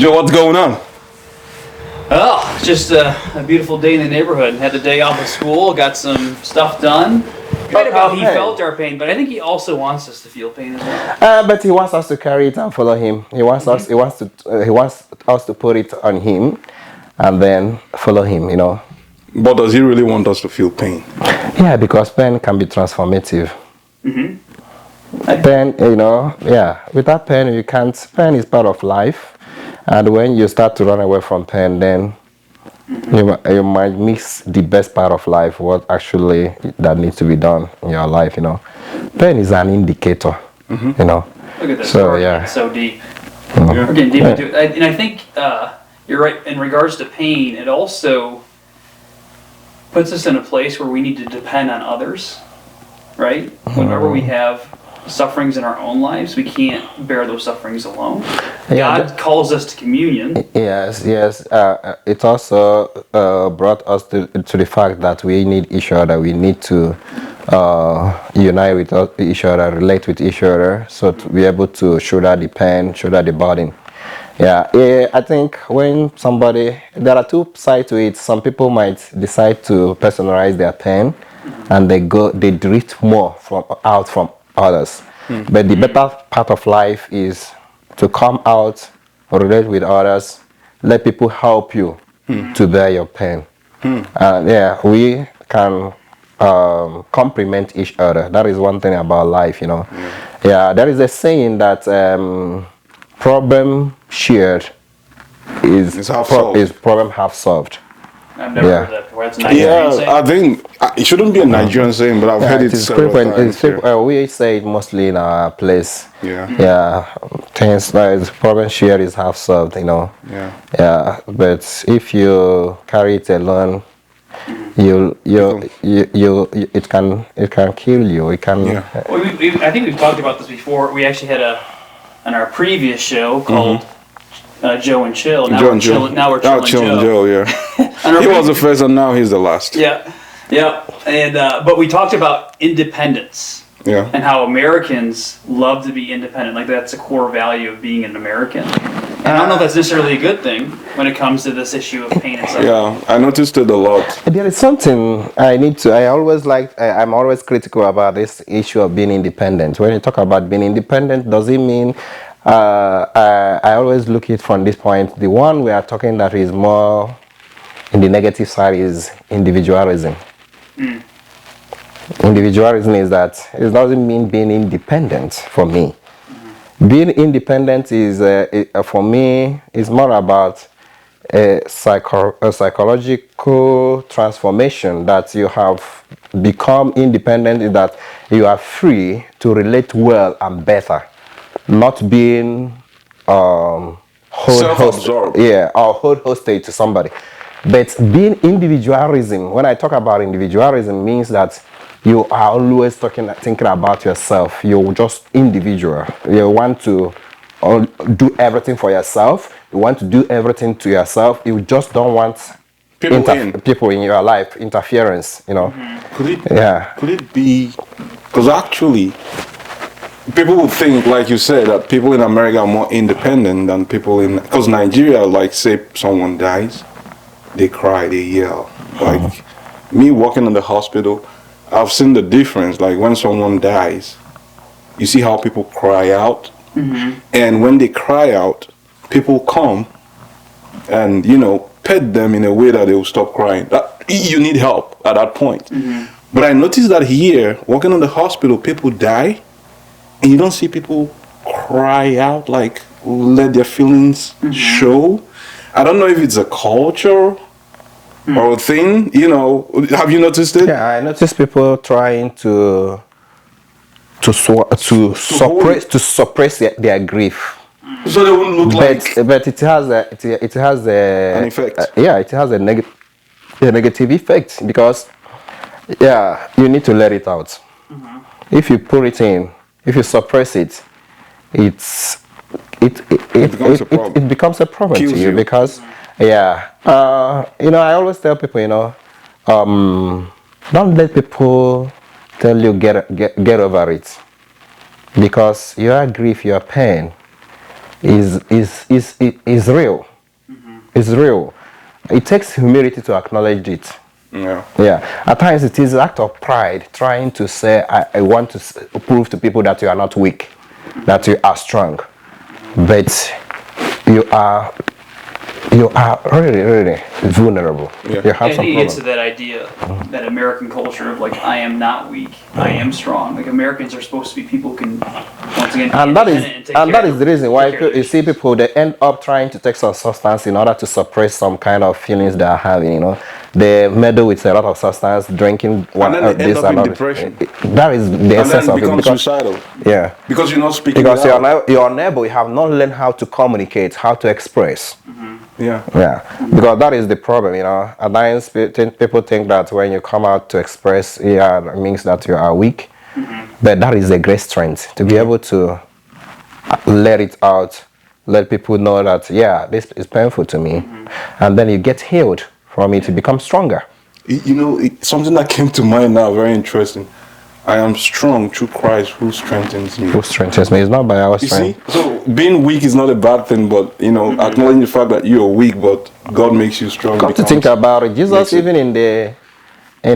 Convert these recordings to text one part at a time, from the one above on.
Joe, what's going on? Oh, just a beautiful day in the neighborhood. Had the day off of school, got some stuff done. Right about he felt our pain, but I think he also wants us to feel pain as well. But he wants us to carry it and follow him. He wants us. He wants us to put it on him, and then follow him. You know. But does he really want us to feel pain? Yeah, because pain can be transformative. Pain, you know, yeah. Without pain, you can't. Pain is part of life, and when you start to run away from pain, then you might miss the best part of life. What actually that needs to be done in your life, you know. Pain is an indicator, you know. Look at this. So yeah. So deep. We're getting deep into it, and I think you're right. In regards to pain, it also puts us in a place where we need to depend on others, right? Whenever we have sufferings in our own lives, we can't bear those sufferings alone. God calls us to communion. Yes. It also brought us to the fact that we need each other. We need to unite with each other, relate with each other, so to be able to shoulder the pain, shoulder the burden. Yeah, I think when there are two sides to it. Some people might decide to personalize their pain, and they drift more from others. But the better part of life is to come out, relate with others, let people help you to bear your pain. Yeah, we can complement each other. That is one thing about life, you know. Yeah, there is a saying that problem shared is problem half solved. I've never heard that before. That's a Nigerian saying. I think it shouldn't be a Nigerian saying, but I've heard it several times. We say it mostly in our place. Yeah. Things like problem shared is half solved, you know. Yeah. But if you carry it alone, it can kill you. It can. Well, I think we've talked about this before. We actually had on our previous show called Joe and Chill. Now we're chilling Joe. Yeah. He was the first, and now he's the last. Yeah. And but we talked about independence. Yeah. And how Americans love to be independent. Like that's a core value of being an American. And I don't know if that's necessarily a good thing when it comes to this issue of pain and suffering. Yeah, I noticed it a lot. There is something I'm always critical about this issue of being independent. When you talk about being independent, does it mean I always look at it from this point. The one we are talking that is more in the negative side is individualism. Individualism is that it doesn't mean being independent for me. Being independent is for me is more about a psychological transformation, that you have become independent, is that you are free to relate well and better, not being self-absorbed. Or hold hostage to somebody. But being individualism, when I talk about individualism, means that you are always thinking about yourself. You're just individual. You want to do everything for yourself. You want to do everything to yourself. You just don't want people in your life, interference, you know. Could it be, because actually people would think, like you said, that people in America are more independent than people because Nigeria, like say someone dies, they cry, they yell. Like me working in the hospital, I've seen the difference. Like when someone dies, you see how people cry out. And when they cry out, people come and, pet them in a way that they will stop crying. You need help at that point. But I noticed that here, working in the hospital, people die, and you don't see people cry out, like let their feelings show. I don't know if it's a culture or a thing, have you noticed it? Yeah, I noticed people trying to suppress their grief. So they wouldn't look but it has an effect. It has a negative effect, because you need to let it out. If you put it in, if you suppress it, it becomes a problem to you, because I always tell people, don't let people tell you get over it, because your grief, your pain is real. It's real. It takes humility to acknowledge it. Yeah. Yeah. At times it is an act of pride trying to say, I want to prove to people that you are not weak, that you are strong. But you are really vulnerable. Yeah. You have And some he gets to problem. that idea, that American culture of like, I am not weak, I am strong. Like Americans are supposed to be people who can, once again, be And that is independent and take care of the reason why take care of you see people, they end up trying to take some substance in order to suppress some kind of feelings they are having. They meddle with a lot of substance, drinking And then they end this up and in all. depression. That is the And essence then of it. become Because, suicidal. yeah, Because you're not speaking because it out. you're unable, you have not learned how to communicate, how to express. Yeah. Yeah, because that is the problem, At times people think that when you come out to express, it means that you are weak. But that is a great strength to be able to let it out, let people know that, this is painful to me. And then you get healed from it, you become stronger. Something that came to mind now, very interesting. I am strong through Christ who strengthens me. Who strengthens me? It's not by our You strength. see, so being weak is not a bad thing, but acknowledging the fact that you are weak, but God makes you strong. Got to think about it. Jesus, even in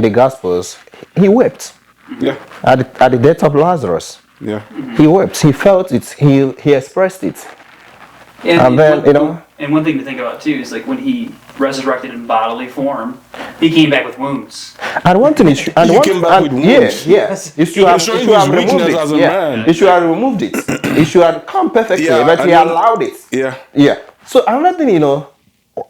the Gospels, he wept Yeah, at the death of Lazarus. yeah, He wept. He felt it. He expressed it. And then, and one thing to think about too is like when he resurrected in bodily form, he came back with wounds. And one thing is, He came back with wounds. Yes, you should have showing removed his weakness it. as a Yeah, man. you should have removed it. He should have come perfectly, Yeah, but he and then- allowed it. yeah. Yeah. So another thing,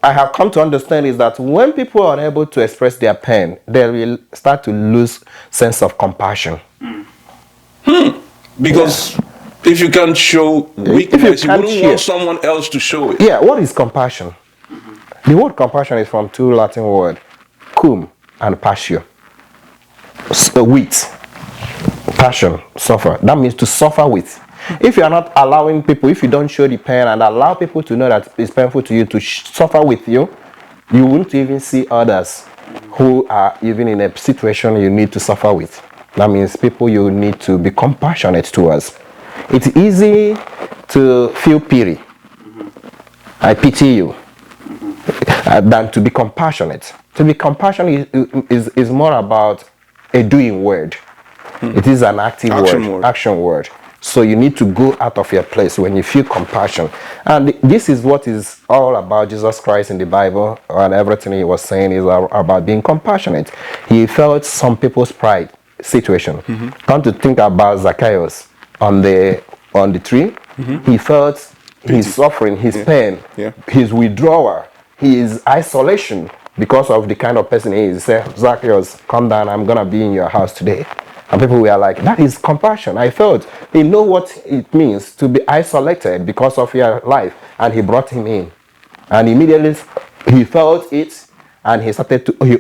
I have come to understand is that when people are unable to express their pain, they will start to lose sense of compassion. Because if you can't show weakness, you can't wouldn't share- want someone else to show it. Yeah, what is compassion? The word compassion is from two Latin words, cum and passio. With. Passion, suffer. That means to suffer with. If you are not allowing people, if you don't show the pain and allow people to know that it's painful to you to suffer with you, you won't even see others who are even in a situation you need to suffer with. That means people you need to be compassionate towards. It's easy to feel pity. I pity you. Than to be compassionate. To be compassionate is more about a doing word. It is an active action word. So you need to go out of your place when you feel compassion. And this is what is all about Jesus Christ in the Bible, and everything he was saying is about being compassionate. He felt some people's pride situation. Come to think about Zacchaeus on the tree, he felt his suffering, his pain, his withdrawal, his isolation because of the kind of person he is. He said, Zacchaeus, come down, I'm going to be in your house today. And people were like, that is compassion. I felt he know what it means to be isolated because of your life. And he brought him in. And immediately he felt it and he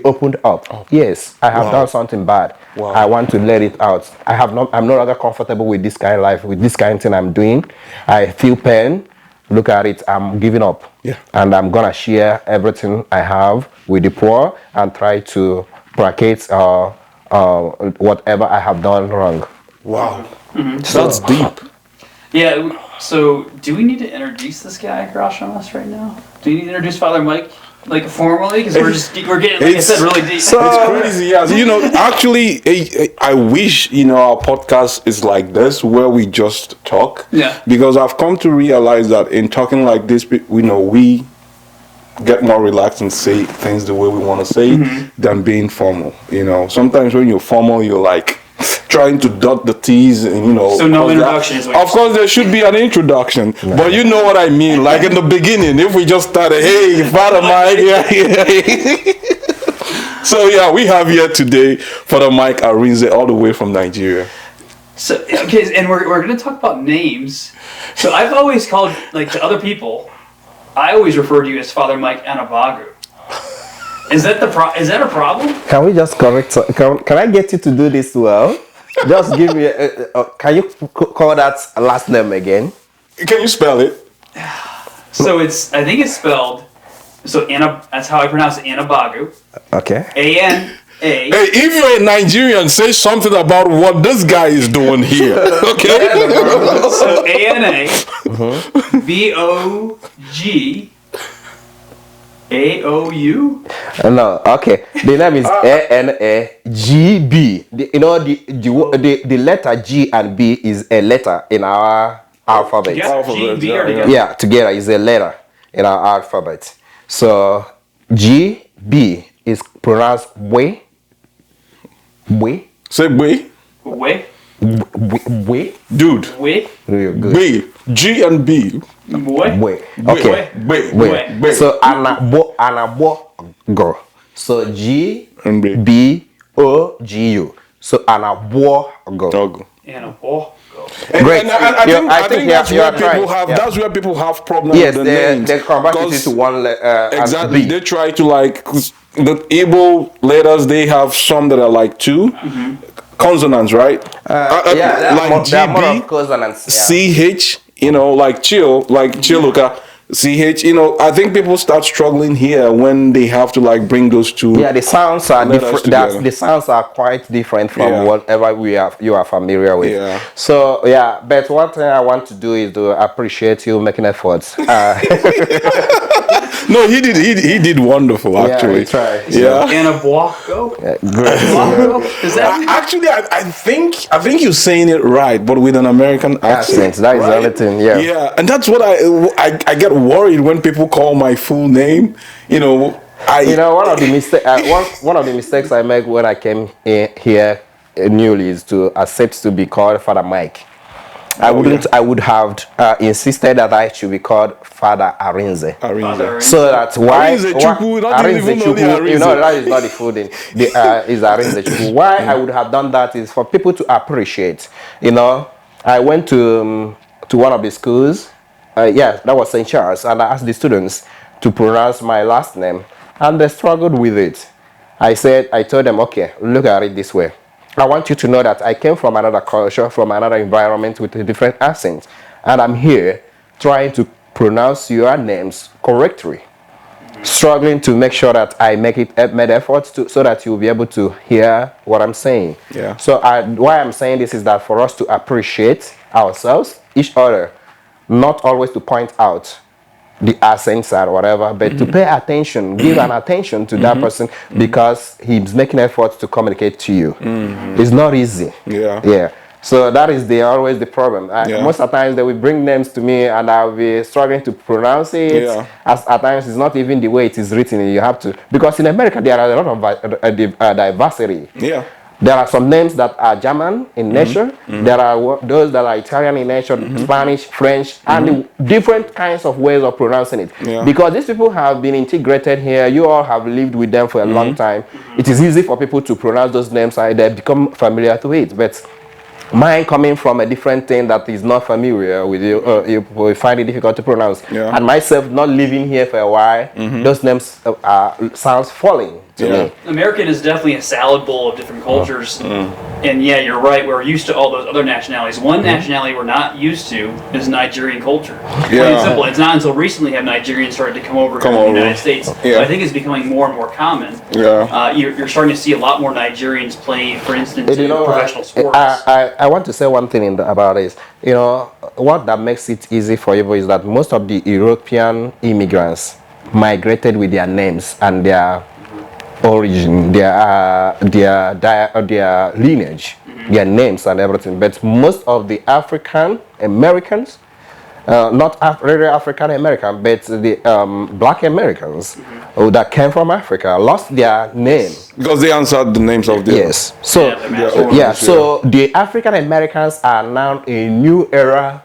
opened up. Oh. Yes, I have done something bad. Wow. I want to let it out. I'm no longer comfortable with this kind of life, with this kind of thing I'm doing. I feel pain. Look at it, I'm giving up. Yeah. And I'm going to share everything I have with the poor and try to placate whatever I have done wrong. Wow. That's deep. Yeah, so do we need to introduce this guy across from us right now? Do you need to introduce Father Mike, like formally? Because we're getting, like I said, really deep. It's crazy, yeah. Actually, I wish, our podcast is like this, where we just talk. Yeah. Because I've come to realize that in talking like this, we get more relaxed and say things the way we want to say than being formal. Sometimes when you're formal, you're like trying to dot the T's and So no introduction is what of course there should be an introduction, but you know what I mean. Like in the beginning, if we just started, hey, Father Mike, So yeah, we have here today Father Mike Arinze, all the way from Nigeria. So okay, and we're going to talk about names. So I've always called, like, to other people, I always refer to you as Father Mike Anabagu. Is that a problem? Can we just correct? Can I get you to do this well? Just give me. Can you call that last name again? Can you spell it? So I think it's spelled. So that's how I pronounce it, Anabagu. Okay. A. Hey, if you're a Nigerian, say something about what this guy is doing here. Okay? So ANA, BOG, AOU. No, okay. The name is ANAGB. You know, the letter G and B is a letter in our alphabet. Yeah, G and B are yeah. together. Yeah, together is a letter in our alphabet. So GB is pronounced we. Say B. We, We. Dude. we, Real good. B. G and B. we. We. Okay. B. We. B. So anabo go. So G And B. B O G U. So anabo go. Dog. And a ball. Great. And You- I think that's you where are people right. have. Yeah. That's where people have problems Yes, with the names. they convert it 'Cause into one exactly. as B. They try to like 'cause the Igbo letters. They have some that are like two consonants, right? Yeah, like there are more GB, of consonants. Yeah. CH. You know, like chill, like chiluka. CH. You know, I think people start struggling here when they have to like bring those two. Yeah, the sounds are Letters different. together. The sounds are quite different from Yeah. whatever you are familiar with. Yeah. So yeah, but one thing I want to do is to appreciate you making efforts. No, he did. He did wonderful. Actually, he tried. Yeah. And a block go. Great. Is that Actually, I think you're saying it right, but with an American accent. Accent, that is the right? only thing, yeah. Yeah, and that's what I get worried when people call my full name. You know, You know, one of the mistakes I made when I came here newly is to accept to be called Father Mike. I would have insisted that I should be called Father Arinze. Arinze. So that's why Arinze Chukwu, not even know the Arinze. you know, that is not the full name. Is Arinze Chukwu. Why I would have done that is for people to appreciate. You know, I went to one of the schools. Yeah, that was St. Charles, and I asked the students to pronounce my last name, and they struggled with it. I told them, okay, look at it this way. I want you to know that I came from another culture, from another environment with a different accent, and I'm here trying to pronounce your names correctly, struggling to make sure that I made efforts so that you'll be able to hear what I'm saying. Yeah. So why I'm saying this is that for us to appreciate ourselves, each other, not always to point out the accents or whatever, but to pay attention, give an attention to that person because he's making efforts to communicate to you. It's not easy. Yeah. Yeah. So that is always the problem. Yeah. Most of the times they will bring names to me and I'll be struggling to pronounce it. Yeah. As at times it's not even the way it is written. You have to, because in America there are a lot of diversity. Yeah. There are some names that are German in nature. There are those that are Italian in nature, Spanish, French, and different kinds of ways of pronouncing it. Yeah. Because these people have been integrated here. You all have lived with them for a long time. It is easy for people to pronounce those names and they become familiar to it. But mine coming from a different thing that is not familiar with you, you will find it difficult to pronounce. Yeah. And myself not living here for a while, those names sounds foreign to Yeah. me. American is definitely a salad bowl of different cultures. And yeah, you're right. We're used to all those other nationalities. One nationality we're not used to is Nigerian culture. Plain and simple. It's not until recently have Nigerians started to come over here to the United States. Yeah. I think it's becoming more and more common. Yeah. You're starting to see a lot more Nigerians play, for instance, You in know, professional sports. I want to say one thing about this. You know, what that makes it easy for you is that most of the European immigrants migrated with their names and their origin, their lineage, their names and everything. But most of the African Americans, not really African American, but the Black Americans that came from Africa lost their name. Because they answered the names of the. Yes. So so the African Americans are now a new era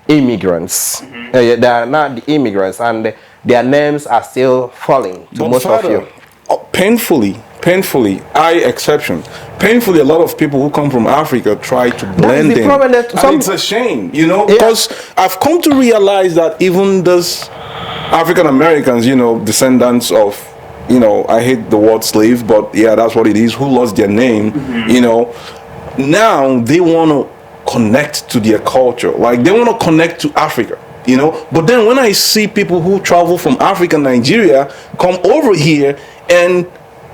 immigrants. They are not the immigrants, and their names are still falling to most of you. Painfully, I exception. Painfully, a lot of people who come from Africa try to blend the in. problem that And it's a shame, you know, Yeah. because I've come to realize that even those African Americans, you know, descendants of, you know, I hate the word slave, but yeah, that's what it is, who lost their name, you know, now they want to connect to their culture. Like, they want to connect to Africa. You know, but then when I see people who travel from Africa, Nigeria, come over here and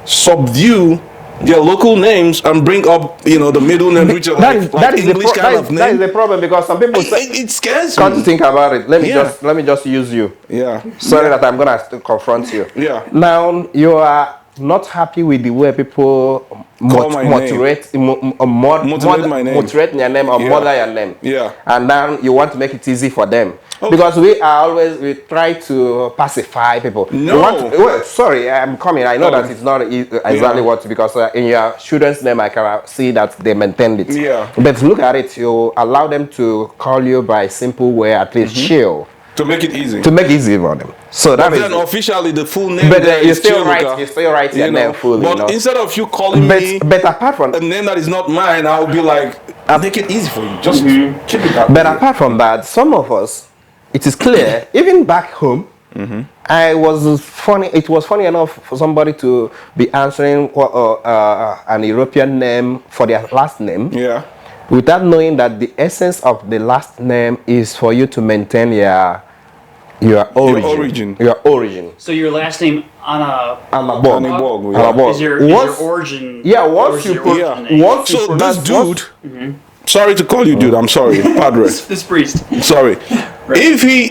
subdue their culture, their local names and bring up, the middle name, which are like English kind of name. That is the problem because some people say, It scares can't me. think about it. Let me just use you. Yeah. Sorry that I'm gonna confront you. Yeah. Now you are not happy with the way people moderate my name. Moderate your name or mother your name. Yeah. And then you want to make it easy for them. Okay. Because we try to pacify people. No. Sorry, I'm coming. I know that it's not exactly what, because in your children's name I can see that they maintained it. Yeah. But look at it, you allow them to call you by a simple way, at least chill. To make it easy. To make it easy for them. So that is. Then officially the full name. But there you is still Chiluka, write your name fully. But instead of you calling me but apart from a name that is not mine, I'll be like, I'll make it easy for you. Just keep it that But way. apart from that, some of us, it is clear, even back home, it was funny enough for somebody to be answering an European name for their last name. Yeah. Without knowing that the essence of the last name is for you to maintain your origin. Your origin. So your last name Anabog. is your origin. Yeah, once you So this dude, sorry to call you dude, I'm sorry, Padre. This priest. Sorry. Right.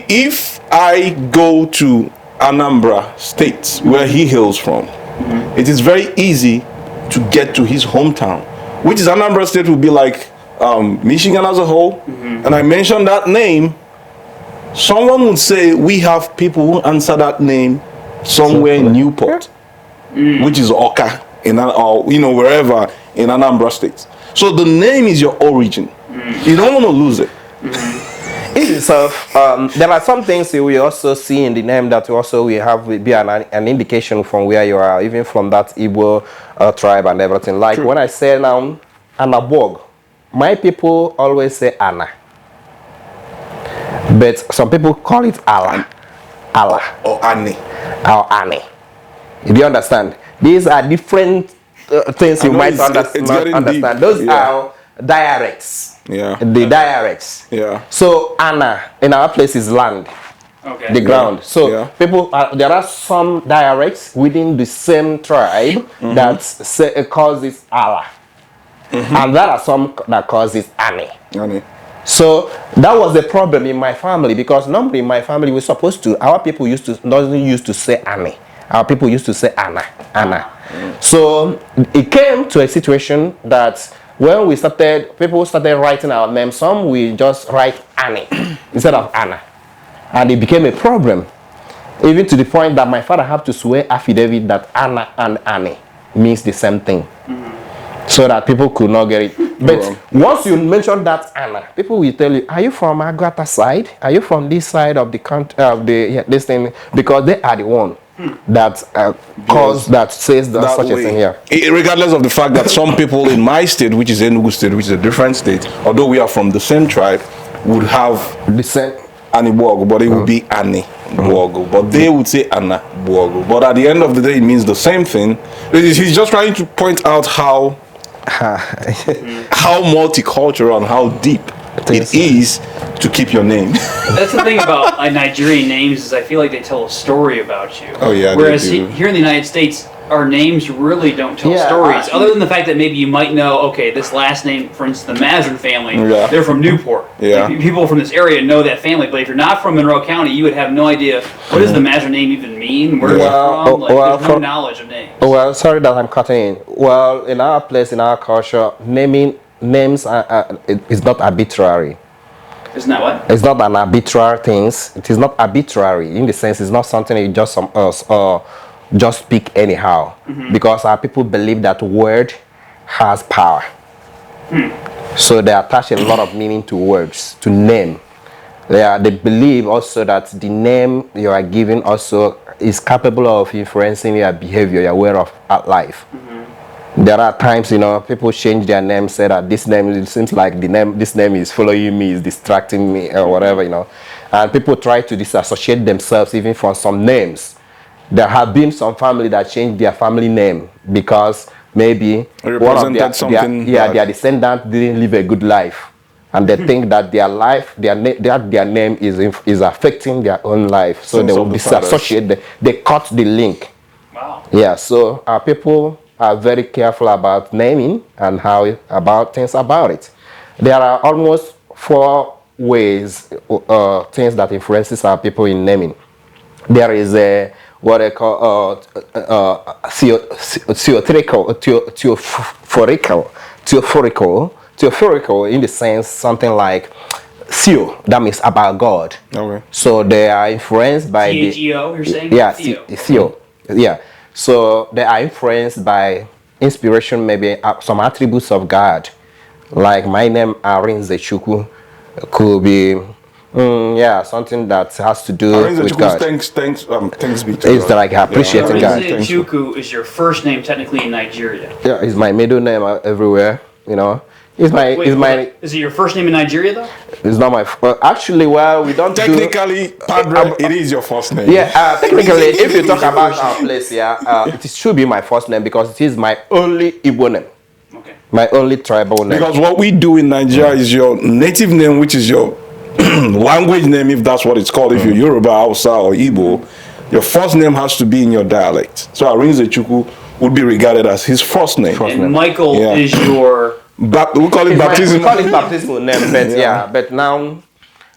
If I go to Anambra State, where he hails from, it is very easy to get to his hometown, which is Anambra State will be like Michigan as a whole. And I mentioned that name, someone would say we have people who answer that name somewhere in Newport, which is Oka, or wherever in Anambra State. So the name is your origin. You don't want to lose it. So there are some things we also see in the name that we have be an indication from where you are, even from that Igbo tribe and everything. Like when I say now Anabog, my people always say Anna, but some people call it Allah. Or Annie. Or Annie. Do you understand? These are different things you might not understand. Those are dialects. Yeah. The dialects. Yeah. So Anna in our place is land. Okay. The ground. So people, there are some dialects within the same tribe that calls it Allah, and there are some that calls it Annie. So that was the problem in my family, because normally in my family our people doesn't used to say Annie. Our people used to say Anna. So it came to a situation that when people started writing our names, some we just write Annie instead of Anna. And it became a problem. Even to the point that my father had to swear affidavit that Anna and Annie means the same thing. So that people could not get it. But once you mention that Anna, people will tell you, are you from Agata side? Are you from this side of the country, this thing? Because they are the one that that says such a thing here. Regardless of the fact that some people in my state, which is Enugu State, which is a different state, although we are from the same tribe, would have the same Annie Buogo, but it would be Annie Buogo. But they would say Anna Buogo. But at the end of the day, it means the same thing. He's just trying to point out how multicultural and how deep it is to keep your name. That's the thing about Nigerian names, is I feel like they tell a story about you. Oh yeah. Whereas here in the United States, our names really don't tell stories, other than the fact that maybe you might know, okay, this last name, for instance, the Mazur family, they're from Newport. Yeah. Like, people from this area know that family, but if you're not from Monroe County, you would have no idea what does the Mazur name even mean, where it's from, there's no knowledge of names. Well, sorry that I'm cutting in. Well, in our place, in our culture, naming names is not arbitrary. Isn't that what? It's not an arbitrary thing. It is not arbitrary in the sense it's not something you just speak anyhow, because our people believe that word has power. So they attach a lot of meaning to words, to name. They believe also that the name you are given also is capable of influencing your behavior, your way of life. There are times, people change their name, say that this name, it seems like this name is following me, is distracting me, or whatever, And people try to disassociate themselves even from some names. There have been some family that changed their family name because maybe one of their descendants didn't live a good life, and they think that their name is affecting their own life, so they will disassociate. They cut the link. Wow. Yeah. So our people are very careful about naming and how about things about it. There are almost 4 ways, things that influences our people in naming. There is a what I call theophorical in the sense something like theo, that means about God. Okay. So they are influenced by Theo, you're saying? yeah, Theo. theo, yeah. So they are influenced by inspiration, maybe some attributes of God, like my name Arinze could be yeah, something that has to do Arinze with Chukwu's God. thanks be to It's God. like appreciating God. Arinze Chukwu is your first name technically in Nigeria. Yeah, it's my middle name everywhere. You know, it's my Wait, it's hold my on. Is it your first name in Nigeria though? it's not my actually. Well, we don't Technically, Padre, it is your first name. Yeah, technically, if you talk about our place, yeah, it should be my first name because it is my only Igbo name, Okay. my only tribal name. Because what we do in Nigeria is your native name, which is your language name, if that's what it's called. If you're Yoruba, Hausa, or Igbo, your first name has to be in your dialect. So Arinze Chukwu would be regarded as his first name. And Michael Yeah. is your We call it We baptism. call it baptismal name, but yeah, but now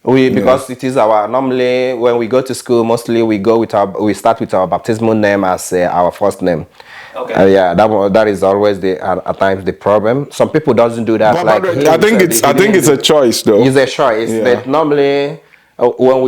because it is our normally when we go to school, mostly we start with our baptismal name as our first name. okay. Yeah, that is always at times the problem. Some people doesn't do that. But Like Padre, him, I think it's a choice though. It's a choice, Yeah. but normally when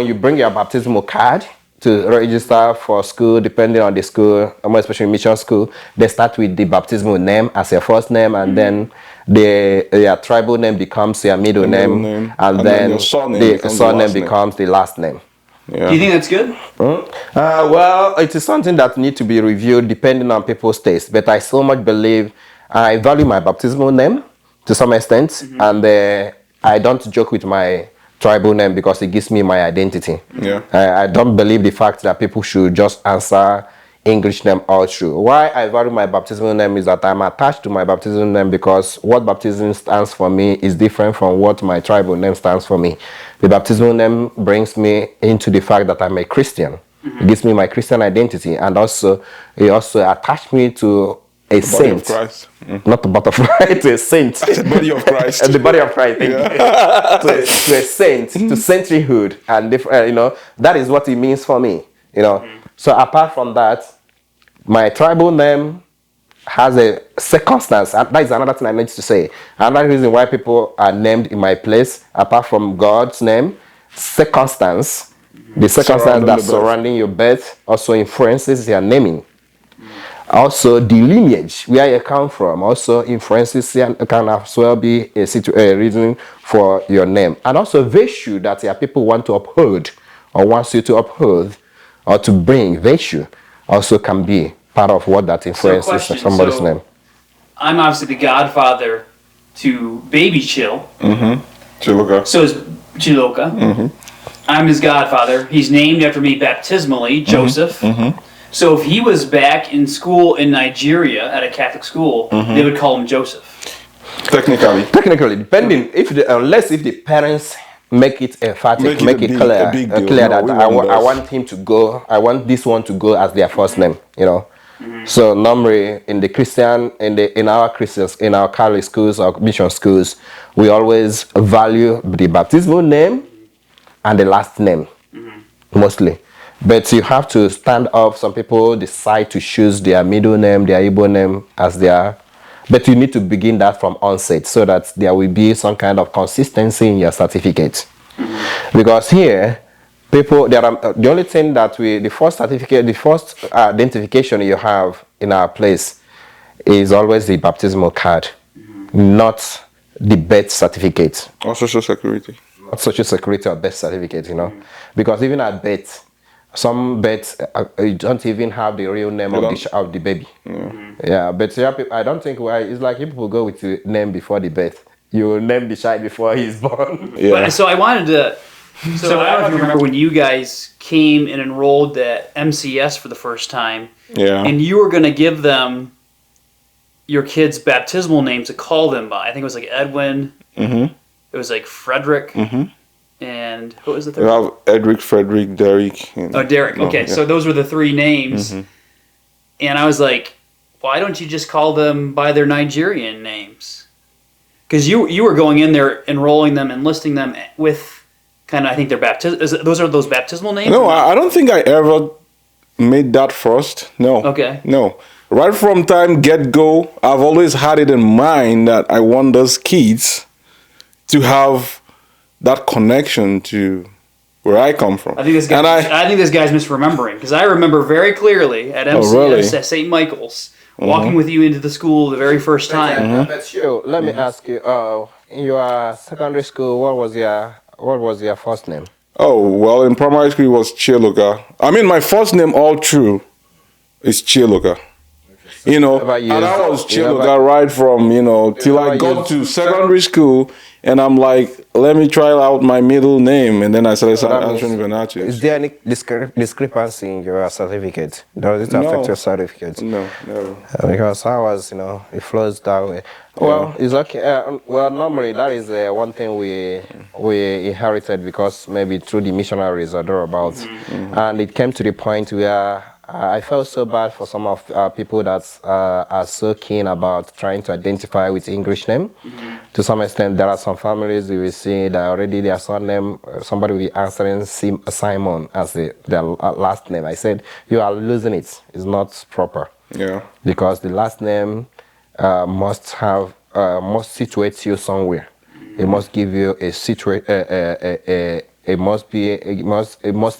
you bring your baptismal card to register for school, depending on the school, more especially mission school, they start with the baptismal name as your first name, and then your tribal name becomes your middle name, and then your surname the becomes the surname last name. becomes the last name. Yeah. Do you think that's good? Well, it is something that needs to be reviewed depending on people's taste. But I so much believe I value my baptismal name to some extent, and I don't joke with my tribal name because it gives me my identity. Yeah. I don't believe the fact that people should just answer English name all through. Why I value my baptismal name is that I'm attached to my baptismal name because what baptism stands for me is different from what my tribal name stands for me. The baptismal name brings me into the fact that I'm a Christian. It gives me my Christian identity, and also it also attached me to a Body saint. of Christ. Not the butterfly, to a saint. The body of Christ. The body of Christ, thank you. To a saint, to sainthood, and different, that is what it means for me, So apart from that, my tribal name has a circumstance, and that is another thing I need to say. Another reason why people are named in my place, apart from God's name, circumstance, the circumstance that's surrounding your birth also influences your naming. Also, the lineage where you come from also influences can as well be a reason for your name. And also virtue that your people want to uphold or wants you to uphold or to bring virtue also can be part of what that influences question, somebody's name. I'm obviously the godfather to Baby Chill. Chiluka. So is Chiloka. I'm his godfather. He's named after me baptismally, Joseph. So if he was back in school in Nigeria at a Catholic school, they would call him Joseph. Technically, Depending unless if the parents make it emphatic, make it clear that I want him to go. I want this one to go as their first name. So normally in our Catholic schools or mission schools, we always value the baptismal name and the last name mostly. But you have to stand up. Some people decide to choose their middle name, their Igbo name as their. But you need to begin that from onset so that there will be some kind of consistency in your certificate. Because here, the only thing that the first identification you have in our place is always the baptismal card, not the birth certificate. or social security. Not social security or birth certificate, Because even at birth, some births you don't even have the real name of the baby. Yeah, but I don't think it's like if people go with the name before the birth. You name the child before he's born. Yeah. But, so I wanted to. So I don't know if you remember when you guys came and enrolled at MCS for the first time. Yeah. And you were going to give them your kids' baptismal names to call them by. I think it was like Edwin. It was like Frederick. And what was the third? You have Edric, Frederick, Derek. Derek. Okay, so those were the three names. And I was like, why don't you just call them by their Nigerian names? Because you were going in there, enrolling them, enlisting them with kind of, I think they're those are those baptismal names? No, I don't think I ever made that first. No. Okay. No. Right from time get-go, I've always had it in mind that I want those kids to have that connection to where I come from. I think this guy's misremembering, because I remember very clearly at MCS really? at St. Michael's walking with you into the school the very first time. Let me ask you. In your secondary school, what was your first name? Oh, well, in primary school it was Chiluka. I mean, my first name all through is Chiluka. You know, and I was Chiluka right from, till I got to secondary school, and I'm like, let me try out my middle name, and then I started answering Venachi. Is there any discrepancy in your certificate? Does it affect your certificate? No, never. Because I was, it flows that way. Well, it's okay. Well, normally that is one thing we inherited, because maybe through the missionaries or thereabouts, and it came to the point where I felt so bad for some of people that are so keen about trying to identify with English name. To some extent, there are some families you will see that already their surname, somebody will be answering Simon as their last name. I said, you are losing it. It's not proper. Yeah. Because the last name must situate you somewhere. It must give you it must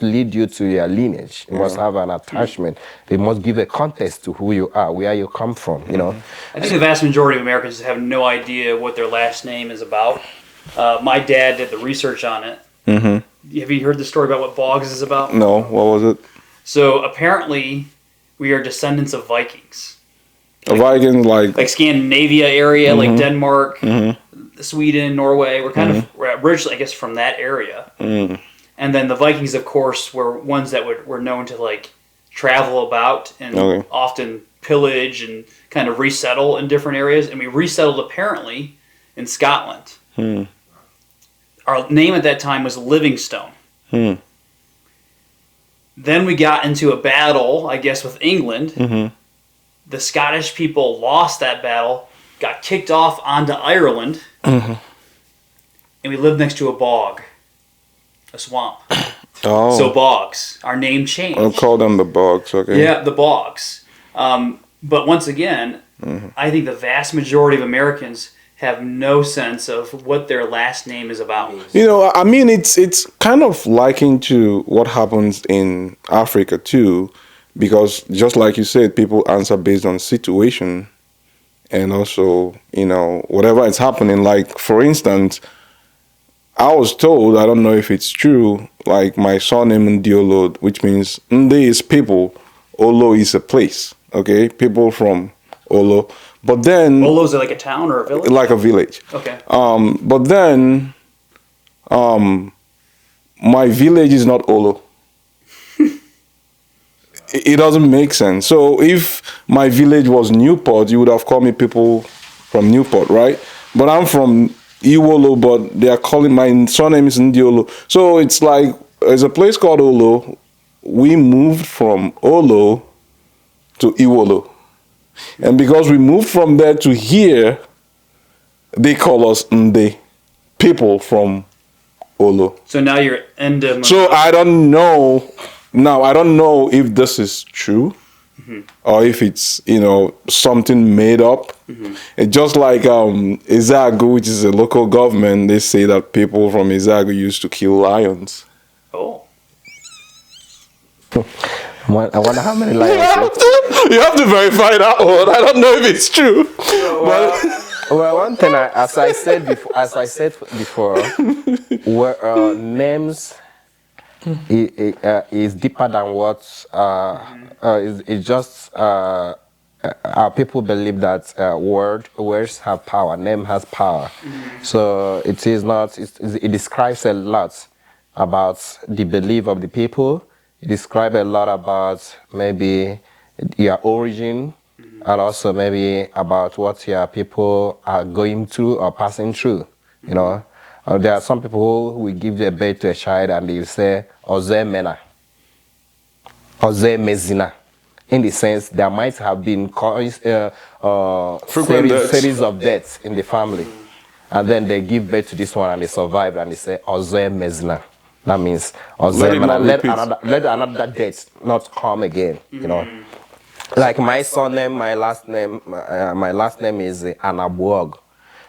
lead you to your lineage. It must have an attachment. It must give a context to who you are, where you come from, I think the vast majority of Americans have no idea what their last name is about. My dad did the research on it. Mm-hmm. Have you heard the story about what Boggs is about? No, what was it? So apparently we are descendants of Vikings. Vikings, like Scandinavia area, like Denmark, Sweden, Norway. We're originally, I guess, from that area. And then the Vikings, of course, were ones that were known to like travel about and often pillage and kind of resettle in different areas. And we resettled apparently in Scotland. Our name at that time was Livingstone. Then we got into a battle, I guess, with England. The Scottish people lost that battle, got kicked off onto Ireland, and we lived next to a bog, a swamp. Oh. So Boggs, our name changed. I'll call them the Boggs, okay. Yeah, the Boggs. But once again, I think the vast majority of Americans have no sense of what their last name is about. I mean, it's kind of likened to what happens in Africa too, because just like you said, people answer based on situation, and also, whatever is happening. Like, for instance, I was told, I don't know if it's true, like my surname Ndiolo, which means Nde is people, Olo is a place, okay? People from Olo. But then... Olo is like a town or a village? Like a village. Okay. But then, my village is not Olo. It doesn't make sense. So if my village was Newport, you would have called me people from Newport, right? But I'm from Iwolo, but they are calling my surname is Ndiolo. So it's like, there's a place called Olo. We moved from Olo to Iwolo. And because we moved from there to here, they call us Nde, people from Olo. So now you're So I don't know. Now, I don't know if this is true or if it's, something made up. It's just like Izagu, which is a local government, they say that people from Izagu used to kill lions. Oh. I wonder how many lions. You have to verify that one. I don't know if it's true. Well, one thing, as I said before, where names is deeper than what is just our people believe that words have power, name has power. So it is not. It describes a lot about the belief of the people. It describes a lot about maybe your origin, and also maybe about what your people are going through or passing through. There are some people who will give a birth to a child and they will say, Oze Mena, Oze Mezina. in the sense there might have been Frequent deaths. series of deaths in the family. And then they give birth to this one and they survive and they say, Ozoe Mezna. That means, Let it not repeat. let another death not come again, you know. Like my surname, my last name is Anabuog.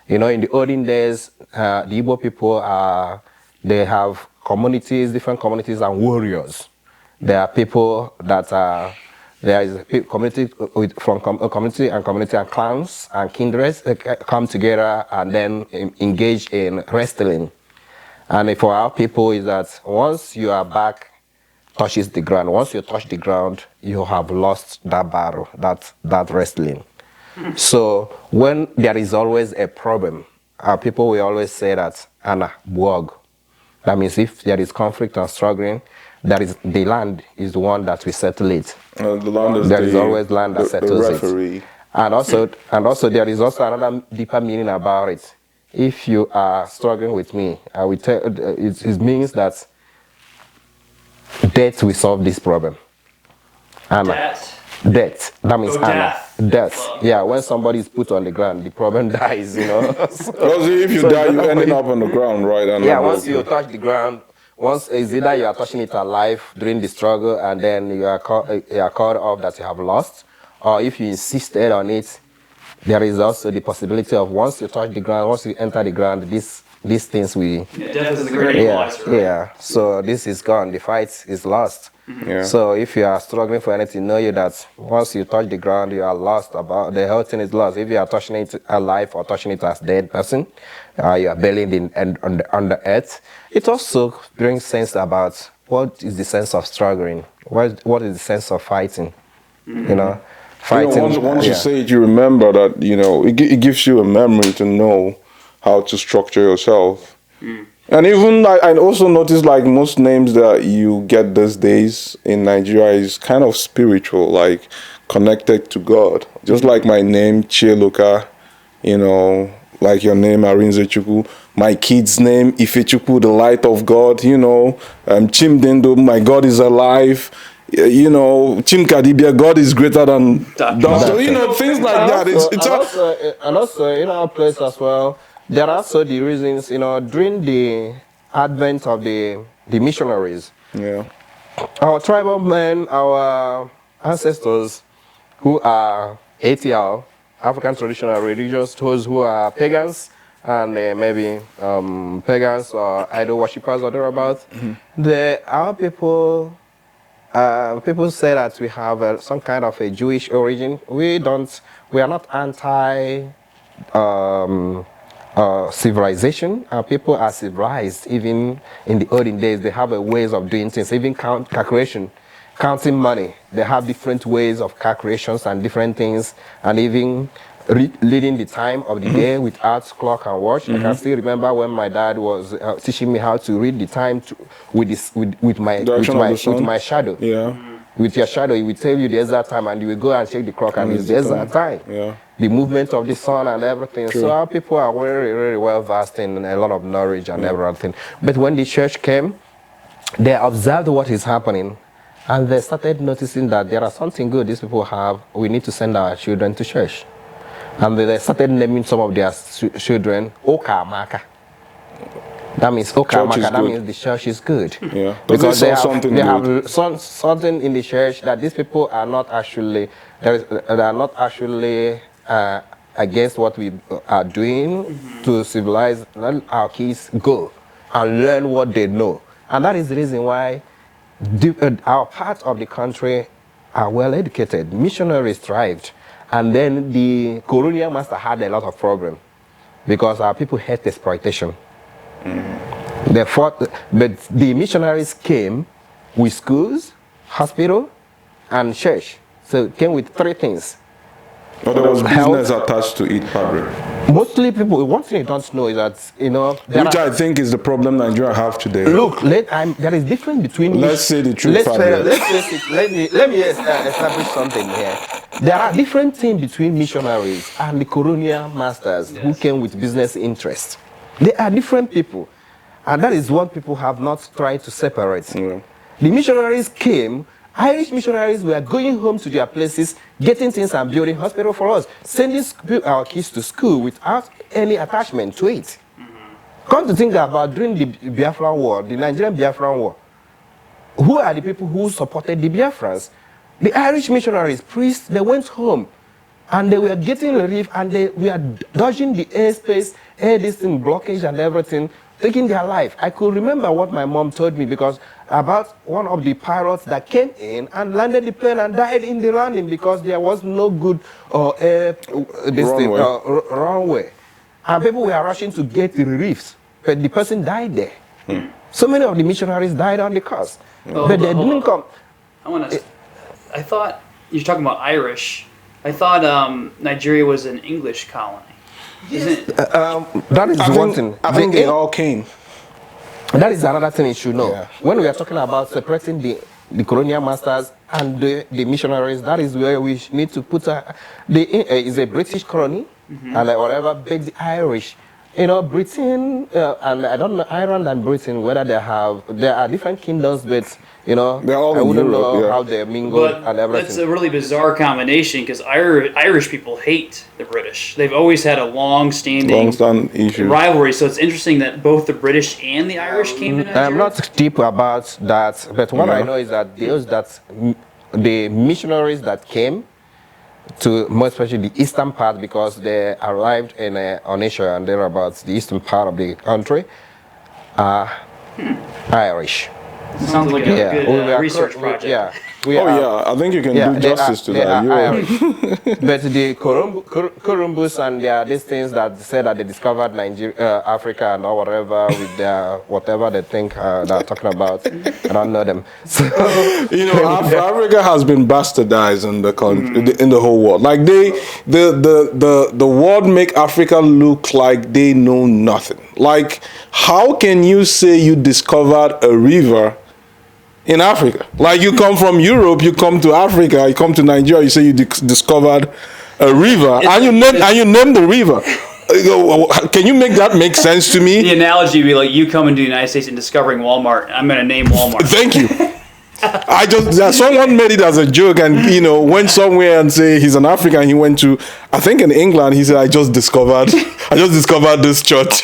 You know, in the olden days, the Igbo people they have communities, different communities and warriors. There are people that there is a community from community and clans and kindreds that come together and then engage in wrestling. And for our people is that once your back touches the ground, once you touch the ground, you have lost that battle, that wrestling. So when there is always a problem, our people will always say that Anna Buog. That means if there is conflict and struggling, the land is the one that we settle it. The land is there is always land that settles the referee. it. And also there is also another deeper meaning about it. If you are struggling with me, I will tell it means that death will solve this problem. Death. That means death. Yeah, when somebody is put on the ground, the problem dies, you know. Because if you die, you ending up on the ground, right? And yeah, once you touch the ground, once is either you are touching it alive during the struggle and then you are called off that you have lost, or if you insisted on it, there is also the possibility of once you touch the ground, once you enter the ground, these things will... Yeah, death is the great equalizer. Right? Yeah, so this is gone, the fight is lost. Yeah. So if you are struggling for anything, know you that once you touch the ground, you are lost. About the whole thing is lost. If you are touching it alive or touching it as dead person, you are buried on the earth. It also brings sense about what is the sense of struggling, what is the sense of fighting, you know. Fighting. You know, once you say it, you remember that, you know, it gives you a memory to know how to structure yourself. And even I also noticed like most names that you get these days in Nigeria is kind of spiritual, like connected to God. Just like my name, Chieluka, you know, like your name, Arinze Chukwu. My kid's name, Ifechukwu, the light of God, you know. Chimdendo, my God is alive. You know, Chimkadibia, God is greater than Doctor. You know, things like that. And also in our place as well, there are also the reasons, you know, during the advent of the missionaries, our tribal men, our ancestors who are ATL, African traditional religions, those who are pagans and maybe pagans or idol worshippers or thereabouts, our people... people say that we have some kind of a Jewish origin. We are not anti civilization. Our people are civilized. Even in the olden days, they have ways of doing things. Even calculation, counting money. They have different ways of calculations and different things. And even leading the time of the day without clock and watch. I can still remember when my dad was teaching me how to read the time with my shadow. Yeah. With your shadow, it will tell you the exact time, and you will go and check the clock, and it's the exact time. Yeah. The movement of the sun and everything. True. So our people are very, very well versed in a lot of knowledge and everything. But when the church came, they observed what is happening, and they started noticing that there are something good these people have. We need to send our children to church. And they started naming some of their children Okamaka. That means Okamaka, that means the church is good. Yeah. Because they have something in the church that these people are not actually, against what we are doing to civilize. Let our kids go and learn what they know. And that is the reason why our part of the country are well educated. Missionaries thrived. And then the colonial master had a lot of problems because our people hate exploitation. They fought, but the missionaries came with schools, hospital, and church. So it came with three things. But there was business attached to it, Padre. Mostly people, one thing you don't know is that, you know... Which I think is the problem Nigeria have today. Look, there is difference between... Let's say the truth, Padre. Let me establish something here. There are different things between missionaries and the colonial masters who came with business interests. They are different people. And that is what people have not tried to separate. Yeah. The missionaries came Irish missionaries were going home to their places, getting things and building hospital for us, sending our kids to school without any attachment to it. Come to think about during the Biafran War, the Nigerian Biafran War, who are the people who supported the Biafrans? The Irish missionaries, priests, they went home and they were getting relief and they were dodging the airspace, air distance blockage and everything, taking their life. I could remember what my mom told me because about one of the pilots that came in and landed the plane and died in the landing because there was no good runway. And people were rushing to get the reliefs, but the person died there. So many of the missionaries died on the coast, but they didn't come. I thought you were talking about Irish. I thought Nigeria was an English colony. That is one thing. I think they all came. That is another thing you should know. Yeah. When we are talking about separating the colonial masters and the missionaries, that is where we need to put is a British colony, and whatever, but the Irish. You know, Britain, and I don't know, Ireland and Britain, whether there are different kingdoms, but, you know, they're all I in wouldn't Europe, know yeah. how they mingle and everything. That's a really bizarre combination because Irish people hate the British. They've always had a long-standing issue. rivalry, so it's interesting that both the British and the Irish came to Nigeria. I'm not deep about that, but what I know is that the missionaries that came to more especially the eastern part, because they arrived in Onisha and thereabouts, the eastern part of the country, are Irish. Sounds like a good research project. Yeah. I think you can do justice to that. Are Irish. But the Columbus and these things that say that they discovered Nigeria, Africa and or whatever with their whatever they think they're talking about, I don't know them. So, you know, Africa has been bastardized in the country, in the whole world. Like the world make Africa look like they know nothing. Like, how can you say you discovered a river in Africa? Like, you come from Europe, you come to Africa, you come to Nigeria, you say you discovered a river, and you name the river. Can you make that make sense to me? The analogy would be like you coming to the United States and discovering Walmart. I'm going to name Walmart. Thank you. Someone made it as a joke, and you know, went somewhere and say he's an African. He went to, I think in England, he said, I just discovered this church.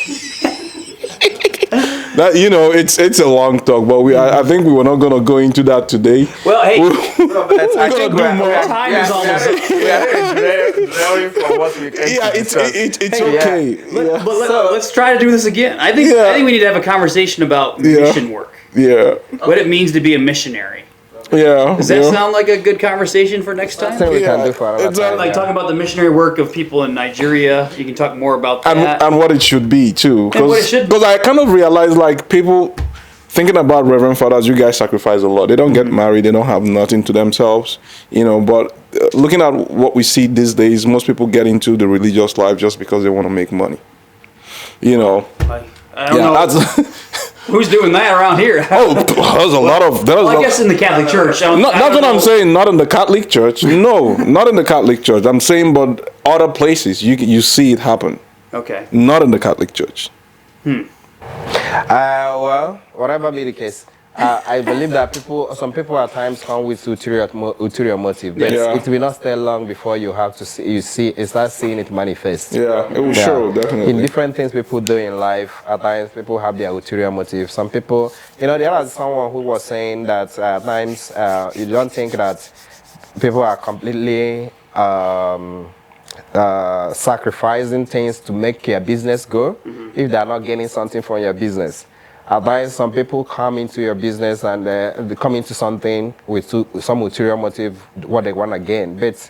That, you know, it's a long talk, but I think we were not gonna go into that today. Well, hey, I think do more. time is almost. It's okay. Let's try to do this again. I think we need to have a conversation about mission work. Yeah. What it means to be a missionary. Yeah. Does that sound like a good conversation for next time? I think we can do for another time. Like talking about the missionary work of people in Nigeria. You can talk more about that. And what it should be too. Because I kind of realize, like, people thinking about Reverend Fathers, you guys sacrifice a lot. They don't get married. They don't have nothing to themselves, you know. But looking at what we see these days, most people get into the religious life just because they want to make money. You know. I don't know. Who's doing that around here? There's a lot of. I guess in the Catholic Church. That's what I'm saying. Not in the Catholic Church. No, not in the Catholic Church. I'm saying, but other places you see it happen. Okay. Not in the Catholic Church. Well, whatever be the case, I believe that some people at times come with ulterior motive, but it will not stay long before you have to start seeing it manifest. Yeah, it will show, definitely. In different things people do in life, at times people have their ulterior motive. Some people, you know, there was someone who was saying that at times you don't think that people are completely sacrificing things to make your business go if they're not getting something from your business. At times, some people come into your business and they come into something with some ulterior motive, what they want to gain. But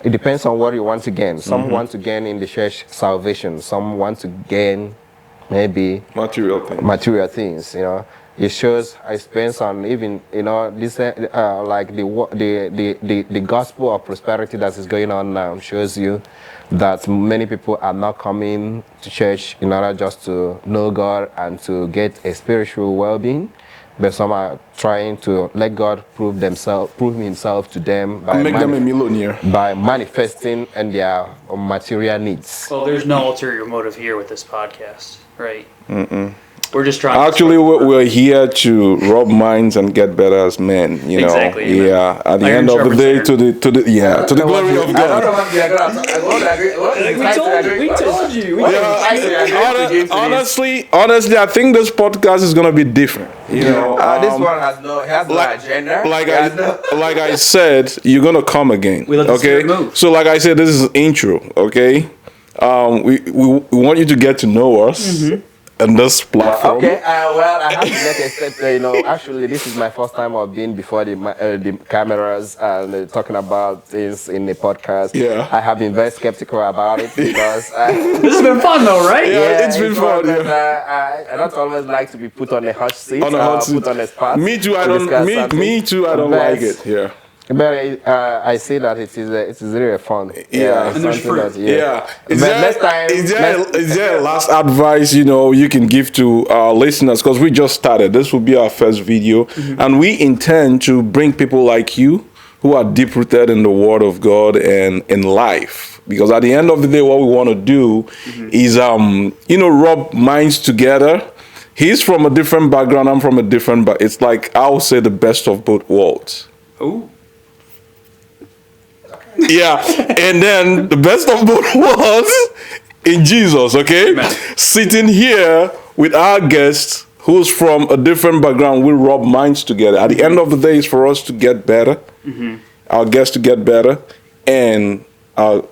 it depends on what you want to gain. Some want to gain in the church salvation. Some want to gain maybe material things. You know, it shows. I spend on even, you know, this like the gospel of prosperity that is going on now shows you that many people are not coming to church in order just to know God and to get a spiritual well-being, but some are trying to let God prove himself to them by make them a millionaire by manifesting in their material needs. Well, there's no ulterior motive here with this podcast, right? We're just trying. Actually, we're here to rub minds and get better as men. You know, Exactly, amen. yeah. At the Iron end of the sharpens day, iron. to the glory of I don't God. know what we are gonna talk. I won't agree. We told you. Honestly, I think this podcast is gonna be different. You know, This one has no agenda. like I said, you're gonna come again. We let the Okay. spirit move. So, like I said, this is intro. Okay. We want you to get to know us. Mm-hmm. And this platform. Okay, well, I have to make a step. Actually, this is my first time of being before the cameras and talking about things in the podcast. Yeah. I have been very skeptical about it because This has been fun though, right? Yeah, it's been fun. But, Yeah. I don't always like to be put on a hot seat. On a hot seat. Put on a spot. Me too. I to don't. discuss Me something. too. I don't But- like it. Yeah. But I see that it is really fun. Yeah. And there's something fruit. that, Yeah. Is But there, next time, is there a last advice you can give to our listeners? Because we just started. This will be our first video, and we intend to bring people like you who are deep rooted in the Word of God and in life. Because at the end of the day, what we want to do is rub minds together. He's from a different background. I'm from a different. But it's like I would say the best of both worlds. Ooh. Yeah, and then the best of both worlds in Jesus, okay? Amen. Sitting here with our guest who's from a different background, we rub minds together. At the end of the day, it's for us to get better, our guests to get better, and our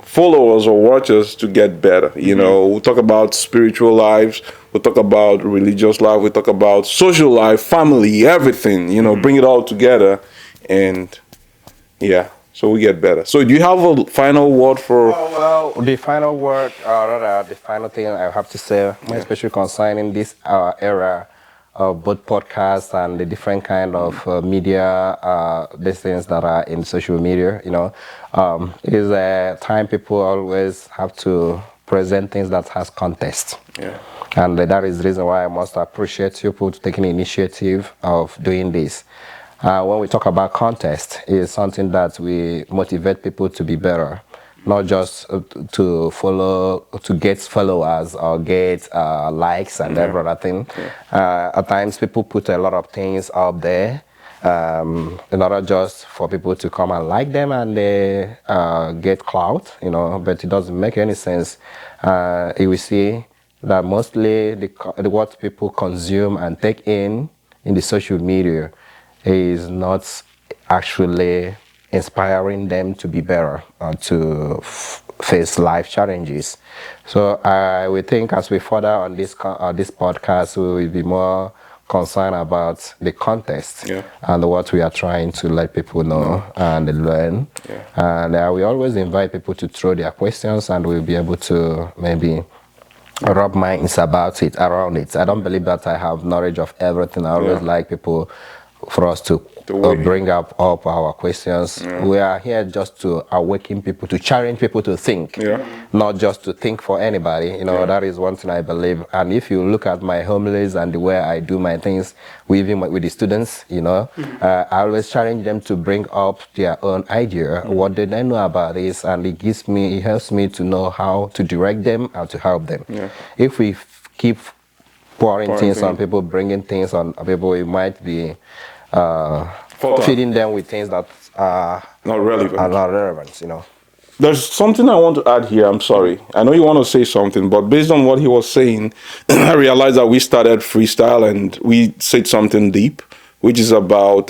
followers or watchers to get better. You know, we'll talk about spiritual lives, we'll talk about religious life, we'll talk about social life, family, everything, bring it all together, and yeah. So we get better. So do you have a final word for? Well, the final word, or rather, the final thing I have to say, especially concerning this era of both podcasts and the different kind of media, these things that are in social media, is a time people always have to present things that has context. Yeah. And that is the reason why I must appreciate people taking the initiative of doing this. When we talk about contest, it's something that we motivate people to be better, not just to get followers or get likes and every other thing. At times, people put a lot of things out there in order just for people to come and like them and they get clout, but it doesn't make any sense. You will see that mostly what people consume and take in the social media is not actually inspiring them to be better or to face life challenges. So I would think as we further on this podcast, we will be more concerned about the context and what we are trying to let people know and learn. And we always invite people to throw their questions and we'll be able to maybe rub minds around it. I don't believe that I have knowledge of everything. I always like people for us to bring up our questions. We are here just to awaken people, to challenge people to think, not just to think for anybody. That is one thing I believe. And if you look at my homilies and the way I do my things, even with the students, I always challenge them to bring up their own idea, what do they know about this, and it helps me to know how to direct them and to help them. If we keep pouring things on people, bringing things on people, we might be feeding them with things that are not relevant. There's something I want to add here. I'm sorry. I know you want to say something, but based on what he was saying, I realized that we started freestyle and we said something deep, which is about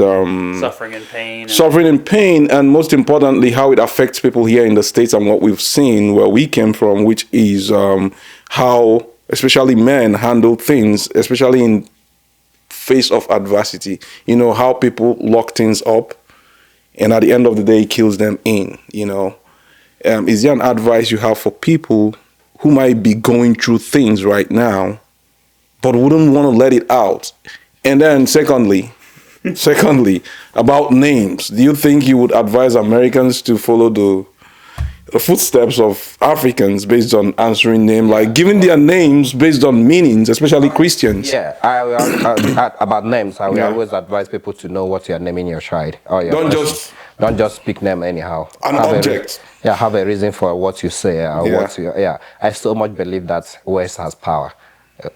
suffering and pain. And most importantly, how it affects people here in the States and what we've seen where we came from, which is how especially men handle things, especially in face of adversity. How people lock things up and at the end of the day it kills them in. Is there an advice you have for people who might be going through things right now but wouldn't want to let it out? And then secondly about names, do you think you would advise Americans to follow the footsteps of Africans based on answering name, like giving their names based on meanings, especially Christians? Yeah, about names, I will always advise people to know what you're naming your child. Don't just pick name anyhow. Object. Have a reason for what you say. I so much believe that words has power.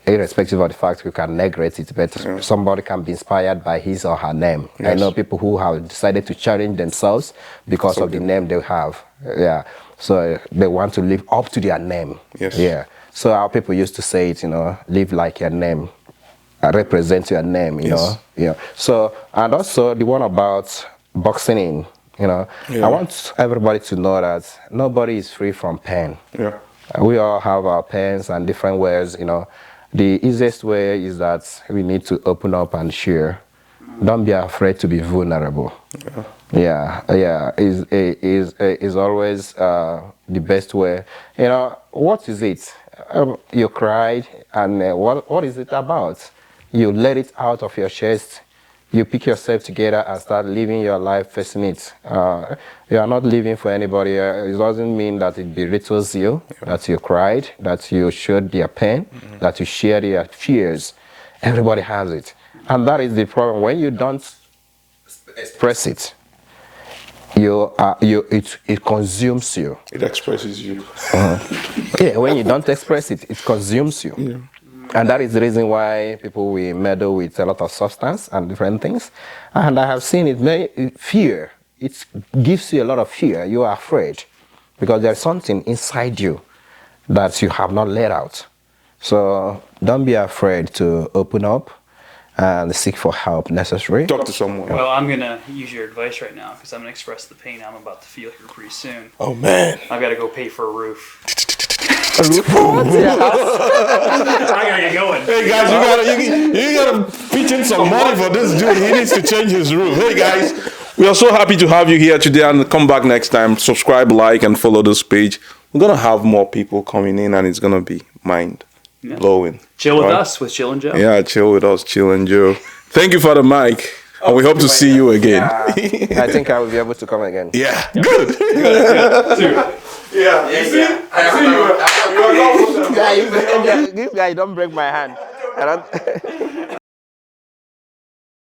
irrespective of the fact we can neglect it, but somebody can be inspired by his or her name. I know people who have decided to challenge themselves because of the name they have. Yeah, so they want to live up to their name. Yes. Yeah. So our people used to say it, live like your name, represent your name. You know. Yeah. So, and also the one about boxing in. I want everybody to know that nobody is free from pain. Yeah. We all have our pains and different ways. The easiest way is that we need to open up and share. Don't be afraid to be vulnerable. Yeah. Is always the best way. What is it? You cried, and what is it about? You let it out of your chest. You pick yourself together and start living your life facing it. You are not living for anybody. It doesn't mean that it belittles you, that you cried, that you showed their pain, that you shared your fears. Everybody has it. And that is the problem. When you don't express it, it consumes you. It expresses you. Yeah, when you don't express it, it consumes you. Yeah. And that is the reason why people will meddle with a lot of substance and different things. And I have seen it, fear. It gives you a lot of fear. You are afraid because there's something inside you that you have not let out. So don't be afraid to open up and seek for help necessary. Talk to someone. Well, I'm going to use your advice right now because I'm going to express the pain I'm about to feel here pretty soon. Oh, man. I've got to go pay for a roof. A roof? What? I got to get going. Hey, guys, you gotta pitch in some money for this dude. He needs to change his roof. Hey, guys, we are so happy to have you here today, and come back next time. Subscribe, like, and follow this page. We're going to have more people coming in, and it's going to be mind-blowing. Chill with us with Chill and Joe. Yeah, chill with us, Chill and Joe. Thank you for the mic, and we hope to see you again. I think I will be able to come again. Yeah, good. Yeah, you see? You are This guy don't break my hand.